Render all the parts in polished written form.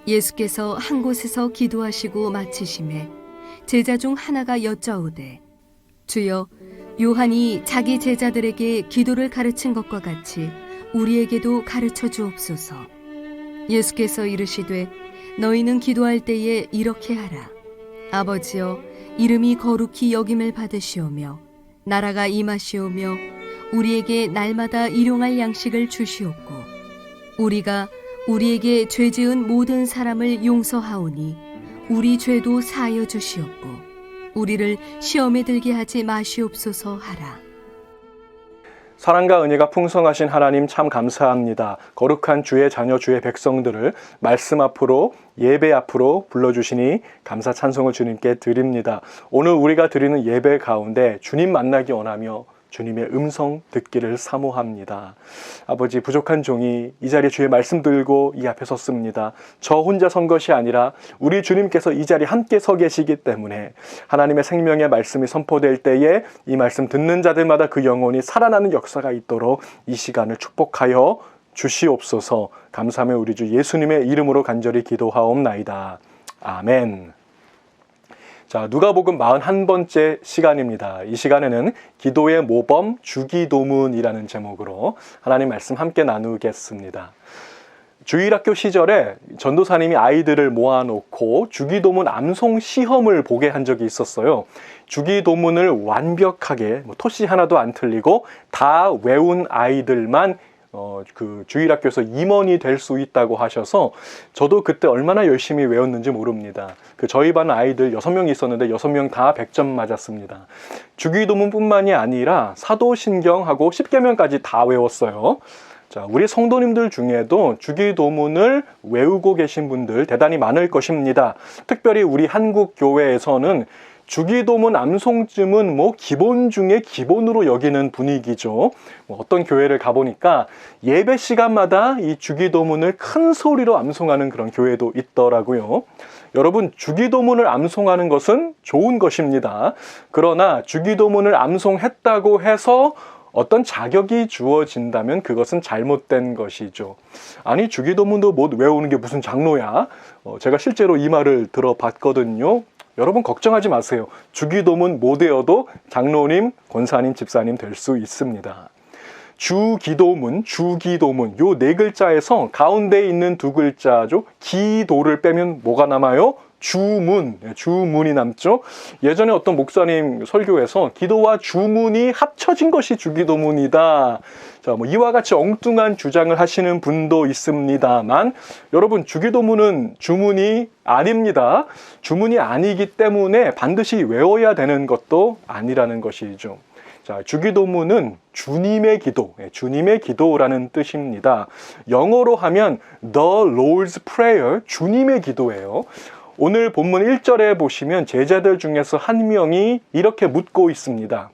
예수께서 한 곳에서 기도하시고 마치심에 제자 중 하나가 여짜오되 주여, 요한이 자기 제자들에게 기도를 가르친 것과 같이 우리에게도 가르쳐 주옵소서. 예수께서 이르시되 너희는 기도할 때에 이렇게 하라. 아버지여, 이름이 거룩히 여김을 받으시오며 나라가 임하시오며 우리에게 날마다 일용할 양식을 주시옵고 우리가 우리에게 죄 지은 모든 사람을 용서하오니 우리 죄도 사하여 주시옵고 우리를 시험에 들게 하지 마시옵소서 하라. 사랑과 은혜가 풍성하신 하나님 참 감사합니다. 거룩한 주의 자녀 주의 백성들을 말씀 앞으로 예배 앞으로 불러주시니 감사 찬송을 주님께 드립니다. 오늘 우리가 드리는 예배 가운데 주님 만나기 원하며 주님의 음성 듣기를 사모합니다. 아버지, 부족한 종이 이 자리에 주의 말씀 들고 이 앞에 섰습니다. 저 혼자 선 것이 아니라 우리 주님께서 이 자리에 함께 서 계시기 때문에 하나님의 생명의 말씀이 선포될 때에 이 말씀 듣는 자들마다 그 영혼이 살아나는 역사가 있도록 이 시간을 축복하여 주시옵소서. 감사하며 우리 주 예수님의 이름으로 간절히 기도하옵나이다. 아멘. 자, 누가복음 41번째 시간입니다. 이 시간에는 기도의 모범 주기도문이라는 제목으로 하나님 말씀 함께 나누겠습니다. 주일학교 시절에 전도사님이 아이들을 모아놓고 주기도문 암송 시험을 보게 한 적이 있었어요. 주기도문을 완벽하게 토시 하나도 안 틀리고 다 외운 아이들만 그 주일학교에서 임원이 될 수 있다고 하셔서 저도 그때 얼마나 열심히 외웠는지 모릅니다. 저희 반 아이들 6명이 있었는데 6명 다 100점 맞았습니다. 주기도문뿐만이 아니라 사도신경하고 십계명까지 다 외웠어요. 자, 우리 성도님들 중에도 주기도문을 외우고 계신 분들 대단히 많을 것입니다. 특별히 우리 한국 교회에서는 주기도문 암송쯤은 기본 중에 기본으로 여기는 분위기죠. 어떤 교회를 가보니까 예배 시간마다 이 주기도문을 큰 소리로 암송하는 그런 교회도 있더라고요. 여러분, 주기도문을 암송하는 것은 좋은 것입니다. 그러나 주기도문을 암송했다고 해서 어떤 자격이 주어진다면 그것은 잘못된 것이죠. 아니, 주기도문도 못 외우는 게 무슨 장로야? 제가 실제로 이 말을 들어봤거든요. 여러분 걱정하지 마세요. 주기도문 못 외워도 장로님, 권사님, 집사님 될 수 있습니다. 주기도문, 주기도문 요 네 글자에서 가운데 있는 두 글자죠. 기도를 빼면 뭐가 남아요? 주문, 주문이 남죠. 예전에 어떤 목사님 설교에서 기도와 주문이 합쳐진 것이 주기도문이다. 자, 이와 같이 엉뚱한 주장을 하시는 분도 있습니다만 여러분, 주기도문은 주문이 아닙니다. 주문이 아니기 때문에 반드시 외워야 되는 것도 아니라는 것이죠. 자, 주기도문은 주님의 기도, 주님의 기도라는 뜻입니다. 영어로 하면 The Lord's Prayer, 주님의 기도예요. 오늘 본문 1절에 보시면 제자들 중에서 한 명이 이렇게 묻고 있습니다.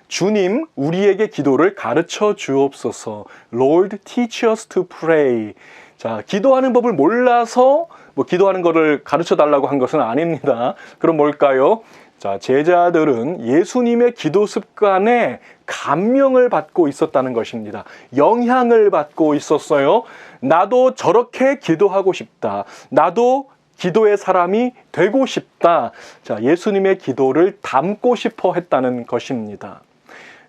주님, 우리에게 기도를 가르쳐 주옵소서. Lord, teach us to pray. 자, 기도하는 법을 몰라서 기도하는 것을 가르쳐 달라고 한 것은 아닙니다. 그럼 뭘까요? 자, 제자들은 예수님의 기도 습관에 감명을 받고 있었다는 것입니다. 영향을 받고 있었어요. 나도 저렇게 기도하고 싶다. 나도 기도의 사람이 되고 싶다. 자, 예수님의 기도를 담고 싶어 했다는 것입니다.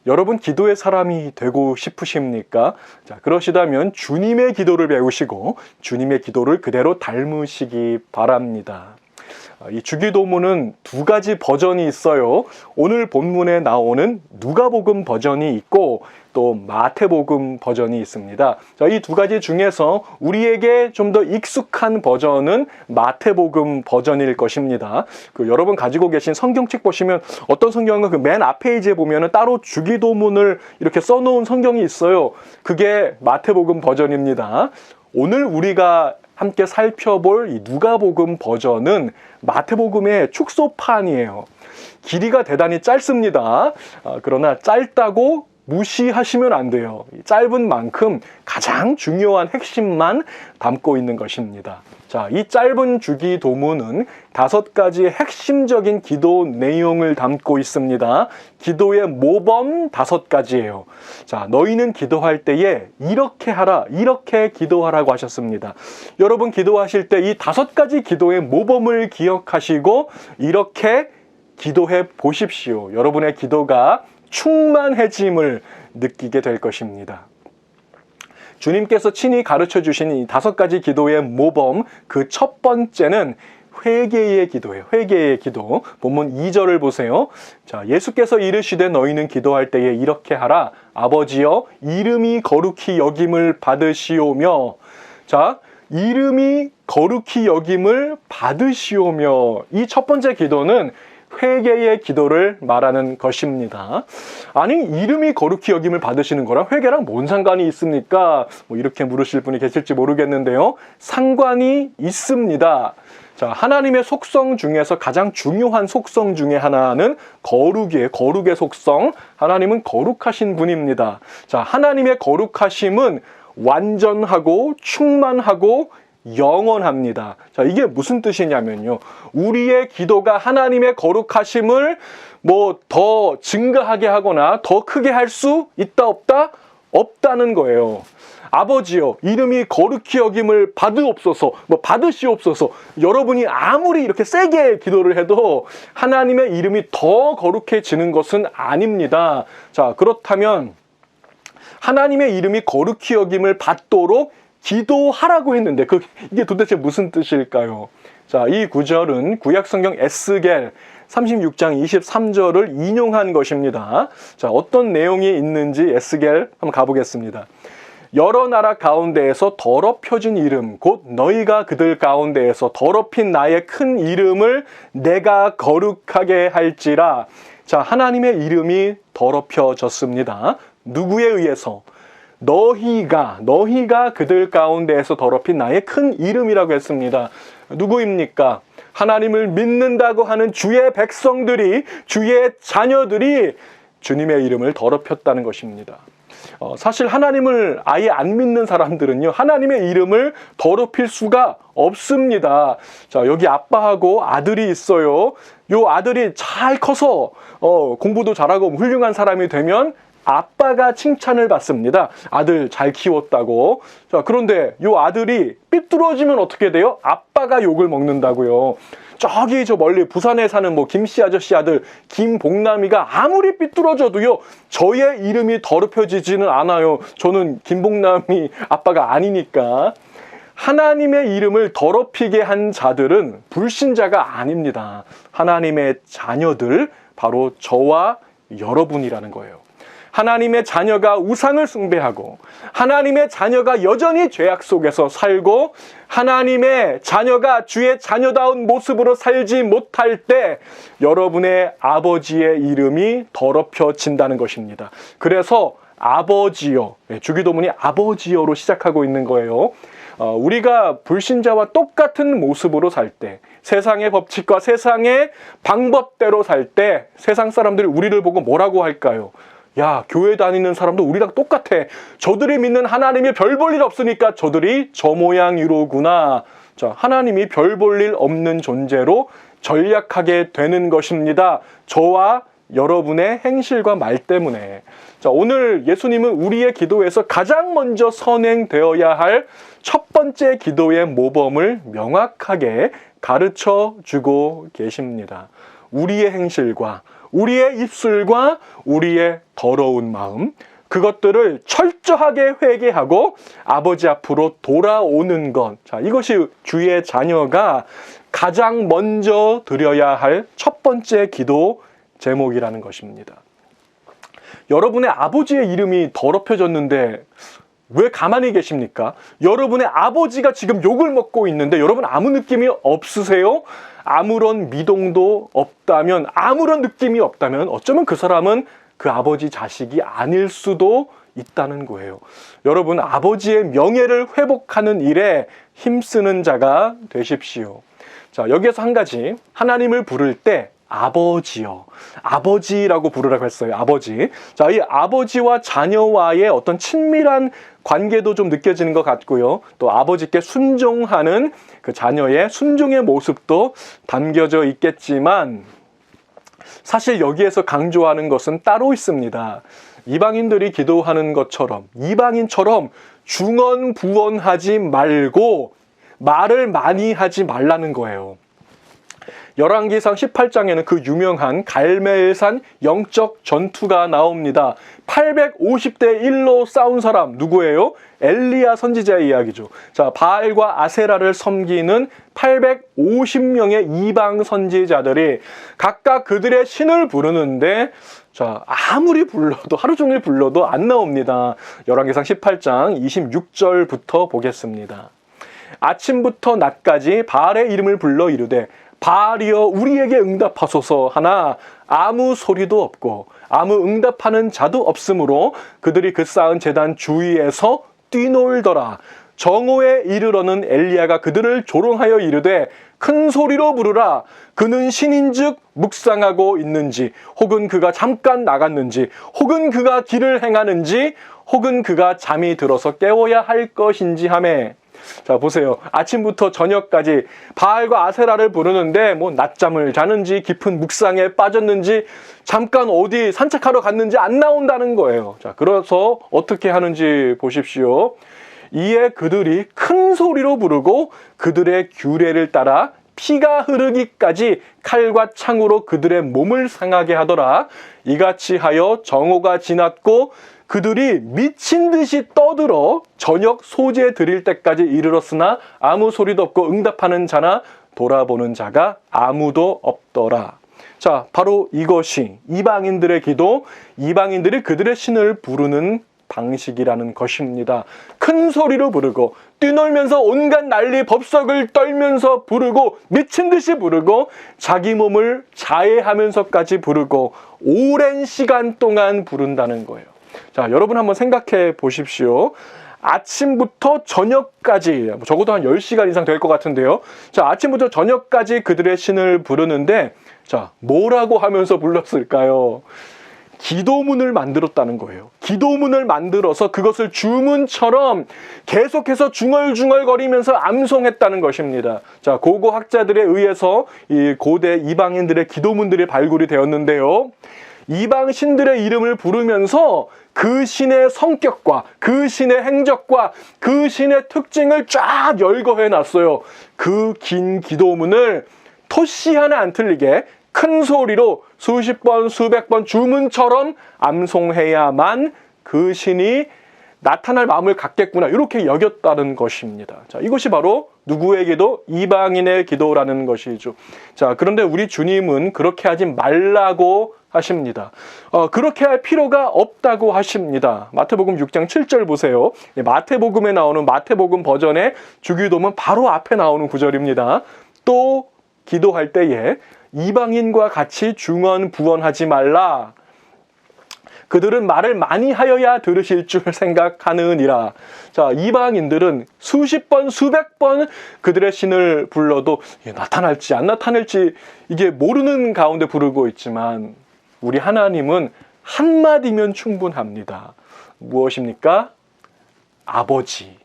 여러분, 기도의 사람이 되고 싶으십니까? 자, 그러시다면 주님의 기도를 배우시고 주님의 기도를 그대로 닮으시기 바랍니다. 이 주기도문은 두 가지 버전이 있어요. 오늘 본문에 나오는 누가복음 버전이 있고 또 마태복음 버전이 있습니다. 자, 이 두 가지 중에서 우리에게 좀 더 익숙한 버전은 마태복음 버전일 것입니다. 여러분 가지고 계신 성경책 보시면 어떤 성경은 맨 앞 페이지에 보면 따로 주기도문을 이렇게 써놓은 성경이 있어요. 그게 마태복음 버전입니다. 오늘 우리가 함께 살펴볼 이 누가복음 버전은 마태복음의 축소판이에요. 길이가 대단히 짧습니다. 그러나 짧다고 무시하시면 안 돼요. 짧은 만큼 가장 중요한 핵심만 담고 있는 것입니다. 자, 이 짧은 주기도문은 5가지의 핵심적인 기도 내용을 담고 있습니다. 기도의 모범 5가지예요. 자, 너희는 기도할 때에 이렇게 하라, 이렇게 기도하라고 하셨습니다. 여러분 기도하실 때 이 5가지 기도의 모범을 기억하시고 이렇게 기도해 보십시오. 여러분의 기도가 충만해짐을 느끼게 될 것입니다. 주님께서 친히 가르쳐 주신 이 5가지 기도의 모범, 그 첫 번째는 회개의 기도예요. 회개의 기도. 본문 2절을 보세요. 자, 예수께서 이르시되 너희는 기도할 때에 이렇게 하라. 아버지여, 이름이 거룩히 여김을 받으시오며. 자, 이름이 거룩히 여김을 받으시오며. 이 첫 번째 기도는 회개의 기도를 말하는 것입니다. 아니, 이름이 거룩히 여김을 받으시는 거랑 회개랑 뭔 상관이 있습니까? 뭐 이렇게 물으실 분이 계실지 모르겠는데요. 상관이 있습니다. 자, 하나님의 속성 중에서 가장 중요한 속성 중에 하나는 거룩이에요. 거룩의 속성. 하나님은 거룩하신 분입니다. 자, 하나님의 거룩하심은 완전하고 충만하고 영원합니다. 자, 이게 무슨 뜻이냐면요. 우리의 기도가 하나님의 거룩하심을 뭐 더 증가하게 하거나 더 크게 할 수 있다 없다? 없다는 거예요. 아버지여, 이름이 거룩히 여김을 받으옵소서, 받으시옵소서. 여러분이 아무리 이렇게 세게 기도를 해도 하나님의 이름이 더 거룩해지는 것은 아닙니다. 자, 그렇다면 하나님의 이름이 거룩히 여김을 받도록 기도하라고 했는데 이게 도대체 무슨 뜻일까요? 자, 이 구절은 구약성경 에스겔 36장 23절을 인용한 것입니다. 자, 어떤 내용이 있는지 에스겔 한번 가보겠습니다. 여러 나라 가운데에서 더럽혀진 이름, 곧 너희가 그들 가운데에서 더럽힌 나의 큰 이름을 내가 거룩하게 할지라. 자, 하나님의 이름이 더럽혀졌습니다. 누구에 의해서? 너희가 그들 가운데에서 더럽힌 나의 큰 이름이라고 했습니다. 누구입니까? 하나님을 믿는다고 하는 주의 백성들이, 주의 자녀들이 주님의 이름을 더럽혔다는 것입니다. 사실 하나님을 아예 안 믿는 사람들은요, 하나님의 이름을 더럽힐 수가 없습니다. 자, 여기 아빠하고 아들이 있어요. 요 아들이 잘 커서 공부도 잘하고 훌륭한 사람이 되면 아빠가 칭찬을 받습니다. 아들 잘 키웠다고. 자, 그런데 요 아들이 삐뚤어지면 어떻게 돼요? 아빠가 욕을 먹는다고요. 저기 저 멀리 부산에 사는 김씨 아저씨 아들 김복남이가 아무리 삐뚤어져도요, 저의 이름이 더럽혀지지는 않아요. 저는 김복남이 아빠가 아니니까. 하나님의 이름을 더럽히게 한 자들은 불신자가 아닙니다. 하나님의 자녀들, 바로 저와 여러분이라는 거예요. 하나님의 자녀가 우상을 숭배하고 하나님의 자녀가 여전히 죄악 속에서 살고 하나님의 자녀가 주의 자녀다운 모습으로 살지 못할 때 여러분의 아버지의 이름이 더럽혀진다는 것입니다. 그래서 아버지여, 주기도문이 아버지여로 시작하고 있는 거예요. 우리가 불신자와 똑같은 모습으로 살 때, 세상의 법칙과 세상의 방법대로 살 때 세상 사람들이 우리를 보고 뭐라고 할까요? 야, 교회 다니는 사람도 우리랑 똑같아. 저들이 믿는 하나님이 별 볼 일 없으니까 저들이 저 모양이로구나. 자, 하나님이 별 볼 일 없는 존재로 전략하게 되는 것입니다. 저와 여러분의 행실과 말 때문에. 자, 오늘 예수님은 우리의 기도에서 가장 먼저 선행되어야 할 첫 번째 기도의 모범을 명확하게 가르쳐 주고 계십니다. 우리의 행실과 우리의 입술과 우리의 더러운 마음, 그것들을 철저하게 회개하고 아버지 앞으로 돌아오는 것. 자, 이것이 주의 자녀가 가장 먼저 드려야 할 첫 번째 기도 제목이라는 것입니다. 여러분의 아버지의 이름이 더럽혀졌는데 왜 가만히 계십니까? 여러분의 아버지가 지금 욕을 먹고 있는데 여러분 아무 느낌이 없으세요? 아무런 미동도 없다면, 아무런 느낌이 없다면 어쩌면 그 사람은 그 아버지 자식이 아닐 수도 있다는 거예요. 여러분, 아버지의 명예를 회복하는 일에 힘쓰는 자가 되십시오. 자, 여기에서 한 가지, 하나님을 부를 때 아버지요. 아버지라고 부르라고 했어요. 아버지. 자, 이 아버지와 자녀와의 어떤 친밀한 관계도 좀 느껴지는 것 같고요. 또 아버지께 순종하는 그 자녀의 순종의 모습도 담겨져 있겠지만 사실 여기에서 강조하는 것은 따로 있습니다. 이방인들이 기도하는 것처럼 이방인처럼 중언부언하지 말고 말을 많이 하지 말라는 거예요. 열왕기상 18장에는 그 유명한 갈멜산 영적 전투가 나옵니다. 850대 1로 싸운 사람 누구예요? 엘리야 선지자의 이야기죠. 자, 바알과 아세라를 섬기는 850명의 이방 선지자들이 각각 그들의 신을 부르는데 자, 아무리 불러도 하루 종일 불러도 안 나옵니다. 열왕기상 18장 26절부터 보겠습니다. 아침부터 낮까지 바알의 이름을 불러 이르되 바알이여 우리에게 응답하소서 하나 아무 소리도 없고 아무 응답하는 자도 없으므로 그들이 그 쌓은 제단 주위에서 뛰놀더라. 정오에 이르러는 엘리야가 그들을 조롱하여 이르되 큰 소리로 부르라. 그는 신인즉 묵상하고 있는지 혹은 그가 잠깐 나갔는지 혹은 그가 길을 행하는지 혹은 그가 잠이 들어서 깨워야 할 것인지 하매. 자, 보세요. 아침부터 저녁까지 바알과 아세라를 부르는데 뭐 낮잠을 자는지 깊은 묵상에 빠졌는지 잠깐 어디 산책하러 갔는지 안 나온다는 거예요. 자, 그래서 어떻게 하는지 보십시오. 이에 그들이 큰 소리로 부르고 그들의 규례를 따라 피가 흐르기까지 칼과 창으로 그들의 몸을 상하게 하더라. 이같이 하여 정오가 지났고 그들이 미친 듯이 떠들어 저녁 소재 드릴 때까지 이르렀으나 아무 소리도 없고 응답하는 자나 돌아보는 자가 아무도 없더라. 자, 바로 이것이 이방인들의 기도, 이방인들이 그들의 신을 부르는 방식이라는 것입니다. 큰 소리로 부르고 뛰놀면서 온갖 난리 법석을 떨면서 부르고 미친 듯이 부르고 자기 몸을 자해하면서까지 부르고 오랜 시간 동안 부른다는 거예요. 자, 여러분 한번 생각해 보십시오. 아침부터 저녁까지 적어도 한 10시간 이상 될 것 같은데요. 자, 아침부터 저녁까지 그들의 신을 부르는데 자, 뭐라고 하면서 불렀을까요? 기도문을 만들었다는 거예요. 기도문을 만들어서 그것을 주문처럼 계속해서 중얼중얼거리면서 암송했다는 것입니다. 자, 고고 학자들에 의해서 이 고대 이방인들의 기도문들이 발굴이 되었는데요. 이방 신들의 이름을 부르면서 그 신의 성격과 그 신의 행적과 그 신의 특징을 쫙 열거해 놨어요. 그 긴 기도문을 토시 하나 안 틀리게 큰 소리로 수십 번, 수백 번 주문처럼 암송해야만 그 신이 나타날 마음을 갖겠구나 이렇게 여겼다는 것입니다. 자, 이것이 바로 누구에게도 이방인의 기도라는 것이죠. 자, 그런데 우리 주님은 그렇게 하지 말라고 하십니다. 그렇게 할 필요가 없다고 하십니다. 마태복음 6장 7절 보세요. 마태복음에 나오는 마태복음 버전의 주기도문 바로 앞에 나오는 구절입니다. 또 기도할 때에 이방인과 같이 중언부언하지 말라. 그들은 말을 많이 하여야 들으실 줄 생각하느니라. 자, 이방인들은 수십 번, 수백 번 그들의 신을 불러도 나타날지 안 나타날지 이게 모르는 가운데 부르고 있지만 우리 하나님은 한마디면 충분합니다. 무엇입니까? 아버지.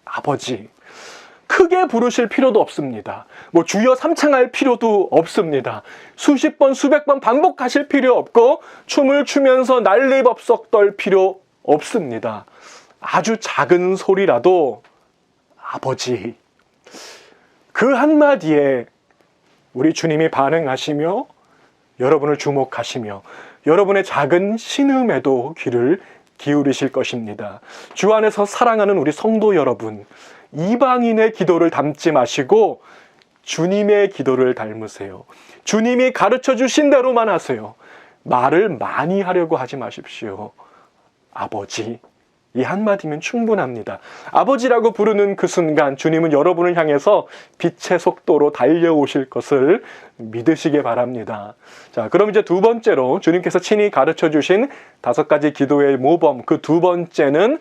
아버지. 크게 부르실 필요도 없습니다. 뭐 주여 삼창할 필요도 없습니다. 수십 번, 수백 번 반복하실 필요 없고 춤을 추면서 난리법석 떨 필요 없습니다. 아주 작은 소리라도 아버지. 그 한마디에 우리 주님이 반응하시며 여러분을 주목하시며 여러분의 작은 신음에도 귀를 기울이실 것입니다. 주 안에서 사랑하는 우리 성도 여러분, 이방인의 기도를 닮지 마시고 주님의 기도를 닮으세요. 주님이 가르쳐 주신 대로만 하세요. 말을 많이 하려고 하지 마십시오. 아버지, 이 한마디면 충분합니다. 아버지라고 부르는 그 순간 주님은 여러분을 향해서 빛의 속도로 달려오실 것을 믿으시기 바랍니다. 자, 그럼 이제 두 번째로 주님께서 친히 가르쳐 주신 5가지 기도의 모범, 그 두 번째는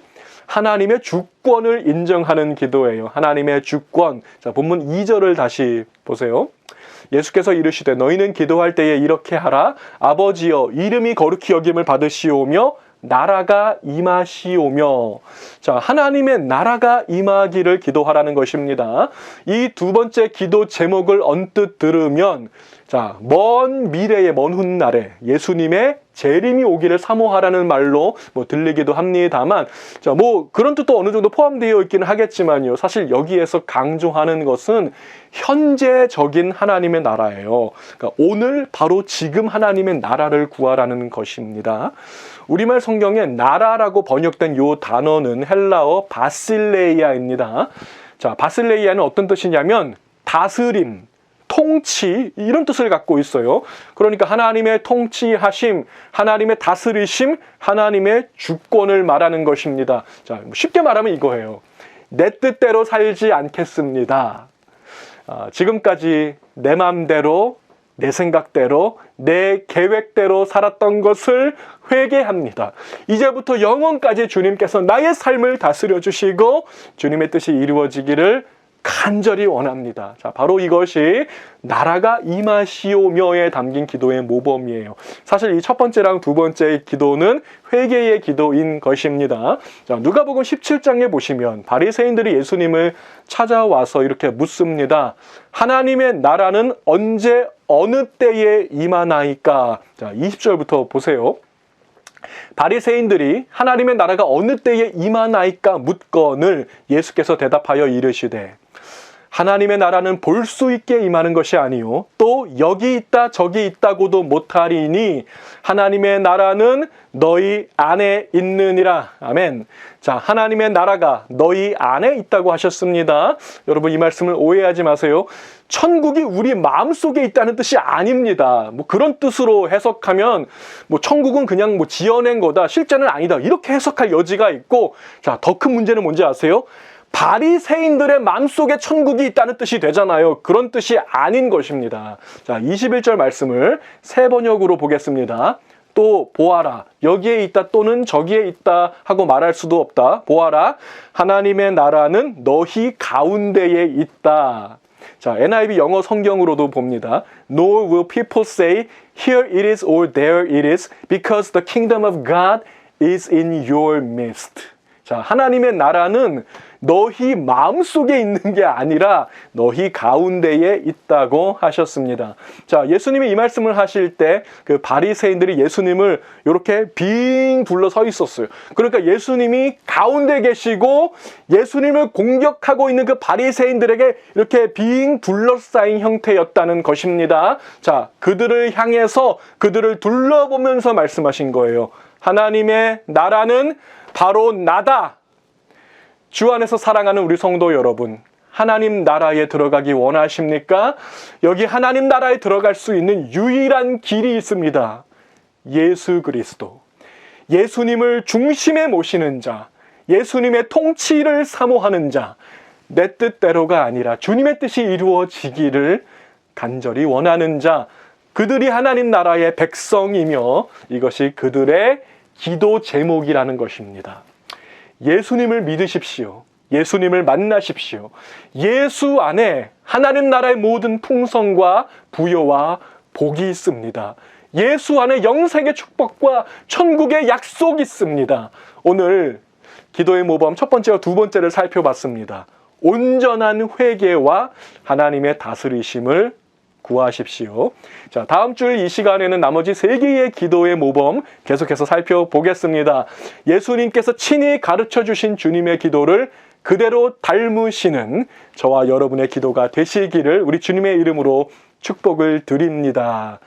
하나님의 주권을 인정하는 기도예요. 하나님의 주권. 자, 본문 2절을 다시 보세요. 예수께서 이르시되 너희는 기도할 때에 이렇게 하라. 아버지여 이름이 거룩히 여김을 받으시오며 나라가 임하시오며. 자, 하나님의 나라가 임하기를 기도하라는 것입니다. 이 두 번째 기도 제목을 언뜻 들으면 자, 먼 미래의 먼 훗날에 예수님의 재림이 오기를 사모하라는 말로 들리기도 합니다만, 자, 그런 뜻도 어느 정도 포함되어 있기는 하겠지만요. 사실 여기에서 강조하는 것은 현재적인 하나님의 나라예요. 그러니까 오늘 바로 지금 하나님의 나라를 구하라는 것입니다. 우리말 성경에 나라라고 번역된 요 단어는 헬라어 바실레이아입니다. 자, 바실레이아는 어떤 뜻이냐면 다스림, 통치, 이런 뜻을 갖고 있어요. 그러니까 하나님의 통치하심, 하나님의 다스리심, 하나님의 주권을 말하는 것입니다. 자, 쉽게 말하면 이거예요. 내 뜻대로 살지 않겠습니다. 지금까지 내 마음대로, 내 생각대로, 내 계획대로 살았던 것을 회개합니다. 이제부터 영원까지 주님께서 나의 삶을 다스려 주시고 주님의 뜻이 이루어지기를 간절히 원합니다. 자, 바로 이것이 나라가 임하시오며에 담긴 기도의 모범이에요. 사실 이 첫 번째랑 두 번째 기도는 회개의 기도인 것입니다. 자, 누가복음 17장에 보시면 바리새인들이 예수님을 찾아와서 이렇게 묻습니다. 하나님의 나라는 언제 어느 때에 임하나이까? 자, 20절부터 보세요. 바리새인들이 하나님의 나라가 어느 때에 임하나이까 묻거늘 예수께서 대답하여 이르시되 하나님의 나라는 볼 수 있게 임하는 것이 아니요 또 여기 있다 저기 있다고도 못하리니 하나님의 나라는 너희 안에 있느니라. 아멘. 자, 하나님의 나라가 너희 안에 있다고 하셨습니다. 여러분 이 말씀을 오해하지 마세요. 천국이 우리 마음속에 있다는 뜻이 아닙니다. 그런 뜻으로 해석하면 천국은 그냥 지어낸 거다, 실제는 아니다, 이렇게 해석할 여지가 있고, 자, 더 큰 문제는 뭔지 아세요? 바리새인들의 마음속에 천국이 있다는 뜻이 되잖아요. 그런 뜻이 아닌 것입니다. 자, 21절 말씀을 새 번역으로 보겠습니다. 또 보아라, 여기에 있다 또는 저기에 있다 하고 말할 수도 없다. 보아라, 하나님의 나라는 너희 가운데에 있다. 자, NIV 영어 성경으로도 봅니다. Nor will people say, here it is or there it is, because the kingdom of God is in your midst. 자, 하나님의 나라는 너희 마음속에 있는 게 아니라 너희 가운데에 있다고 하셨습니다. 자, 예수님이 이 말씀을 하실 때 그 바리새인들이 예수님을 이렇게 빙 둘러서 있었어요. 그러니까 예수님이 가운데 계시고 예수님을 공격하고 있는 그 바리새인들에게 이렇게 빙 둘러싸인 형태였다는 것입니다. 자, 그들을 향해서 그들을 둘러보면서 말씀하신 거예요. 하나님의 나라는 바로 나다. 주 안에서 사랑하는 우리 성도 여러분, 하나님 나라에 들어가기 원하십니까? 여기 하나님 나라에 들어갈 수 있는 유일한 길이 있습니다. 예수 그리스도. 예수님을 중심에 모시는 자, 예수님의 통치를 사모하는 자, 내 뜻대로가 아니라 주님의 뜻이 이루어지기를 간절히 원하는 자, 그들이 하나님 나라의 백성이며 이것이 그들의 기도 제목이라는 것입니다. 예수님을 믿으십시오. 예수님을 만나십시오. 예수 안에 하나님 나라의 모든 풍성과 부요와 복이 있습니다. 예수 안에 영생의 축복과 천국의 약속이 있습니다. 오늘 기도의 모범 첫 번째와 두 번째를 살펴봤습니다. 온전한 회개와 하나님의 다스리심을 구하십시오. 자, 다음 주 이 시간에는 나머지 세 개의 기도의 모범 계속해서 살펴보겠습니다. 예수님께서 친히 가르쳐 주신 주님의 기도를 그대로 닮으시는 저와 여러분의 기도가 되시기를 우리 주님의 이름으로 축복을 드립니다.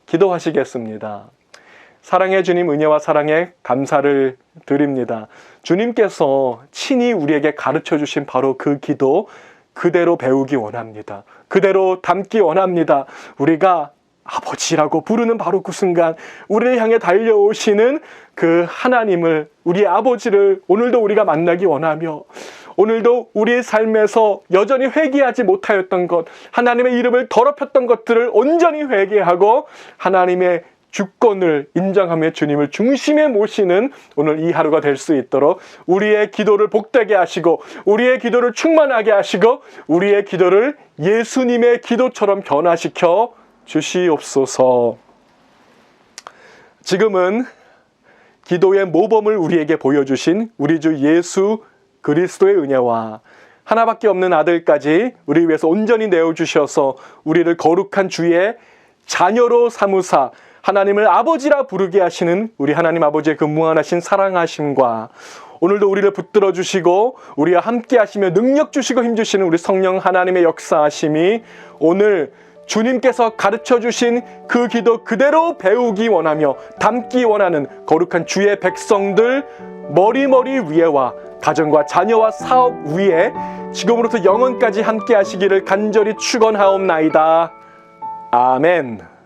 기도하시겠습니다. 사랑의 주님, 은혜와 사랑에 감사를 드립니다. 주님께서 친히 우리에게 가르쳐 주신 바로 그 기도 그대로 배우기 원합니다. 그대로 담기 원합니다. 우리가 아버지라고 부르는 바로 그 순간 우리를 향해 달려오시는 그 하나님을, 우리의 아버지를 오늘도 우리가 만나기 원하며 오늘도 우리의 삶에서 여전히 회개하지 못하였던 것, 하나님의 이름을 더럽혔던 것들을 온전히 회개하고 하나님의 주권을 인정하며 주님을 중심에 모시는 오늘 이 하루가 될 수 있도록 우리의 기도를 복되게 하시고 우리의 기도를 충만하게 하시고 우리의 기도를 예수님의 기도처럼 변화시켜 주시옵소서. 지금은 기도의 모범을 우리에게 보여주신 우리 주 예수 그리스도의 은혜와 하나밖에 없는 아들까지 우리 위해서 온전히 내어주셔서 우리를 거룩한 주의 자녀로 삼으사 하나님을 아버지라 부르게 하시는 우리 하나님 아버지의 그 무한하신 사랑하심과 오늘도 우리를 붙들어 주시고 우리와 함께 하시며 능력 주시고 힘 주시는 우리 성령 하나님의 역사하심이 오늘 주님께서 가르쳐 주신 그 기도 그대로 배우기 원하며 담기 원하는 거룩한 주의 백성들 머리머리 위에와 가정과 자녀와 사업 위에 지금으로부터 영원까지 함께 하시기를 간절히 축원하옵나이다. 아멘.